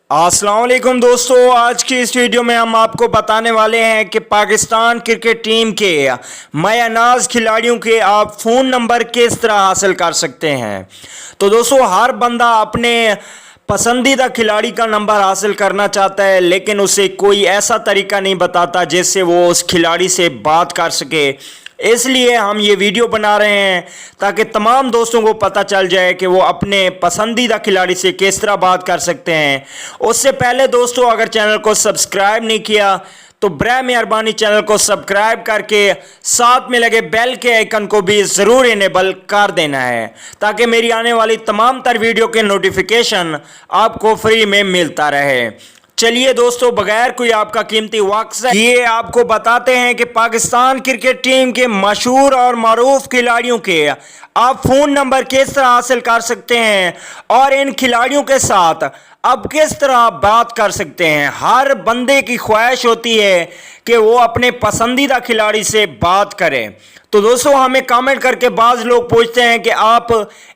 अस्सलाम वालेकुम दोस्तों, आज की इस वीडियो में हम आपको बताने वाले हैं कि पाकिस्तान क्रिकेट टीम के मायानाज खिलाड़ियों के आप फ़ोन नंबर किस तरह हासिल कर सकते हैं। तो दोस्तों, हर बंदा अपने पसंदीदा खिलाड़ी का नंबर हासिल करना चाहता है, लेकिन उसे कोई ऐसा तरीका नहीं बताता जिससे वो उस खिलाड़ी से बात कर सके। इसलिए हम ये वीडियो बना रहे हैं ताकि तमाम दोस्तों को पता चल जाए कि वो अपने पसंदीदा खिलाड़ी से किस तरह बात कर सकते हैं। उससे पहले दोस्तों, अगर चैनल को सब्सक्राइब नहीं किया तो बराए मेहरबानी चैनल को सब्सक्राइब करके साथ में लगे बेल के आइकन को भी ज़रूर इनेबल कर देना है, ताकि मेरी आने वाली तमाम तर वीडियो के नोटिफिकेशन आपको फ्री में मिलता रहे। चलिए दोस्तों, बगैर कोई आपका कीमती वक्त ये आपको बताते हैं कि पाकिस्तान क्रिकेट टीम के मशहूर और मारूफ खिलाड़ियों के आप फ़ोन नंबर किस तरह हासिल कर सकते हैं और इन खिलाड़ियों के साथ अब किस तरह बात कर सकते हैं। हर बंदे की ख्वाहिश होती है कि वो अपने पसंदीदा खिलाड़ी से बात करें। तो दोस्तों, हमें कमेंट करके बाज़ लोग पूछते हैं कि आप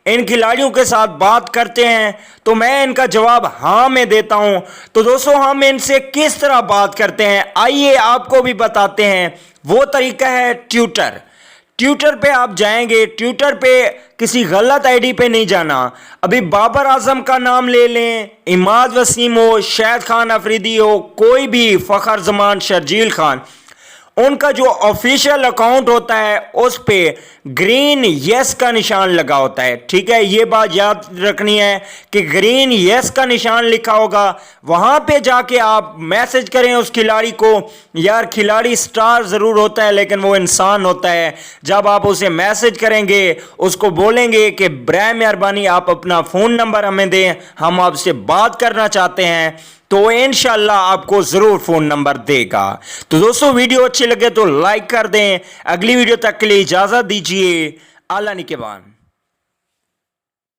इन खिलाड़ियों के साथ बात करते हैं, तो मैं इनका जवाब हाँ मैं देता हूं। तो दोस्तों, हम इनसे किस तरह बात करते हैं आइए आपको भी बताते हैं। वो तरीका है ट्विटर पे आप जाएंगे। ट्विटर पे किसी गलत आईडी पे नहीं जाना। अभी बाबर आजम का नाम ले लें, इमाद वसीम हो, शाहिद खान अफरीदी हो, कोई भी, फ़खर जमान, शर्जील खान, उनका जो ऑफिशियल अकाउंट होता है उस पे ग्रीन यस का निशान लगा होता है। ठीक है, ये बात याद रखनी है कि ग्रीन यस का निशान लिखा होगा। वहां पे जाके आप मैसेज करें उस खिलाड़ी को। यार, खिलाड़ी स्टार ज़रूर होता है लेकिन वो इंसान होता है। जब आप उसे मैसेज करेंगे, उसको बोलेंगे कि बराए मेहरबानी आप अपना फ़ोन नंबर हमें दें, हम आपसे बात करना चाहते हैं, तो इंशाल्लाह आपको ज़रूर फ़ोन नंबर देगा। तो दोस्तों, वीडियो अच्छी लगे तो लाइक कर दें। अगली वीडियो तक के लिए इजाज़त दीजिए। आला निगहबान।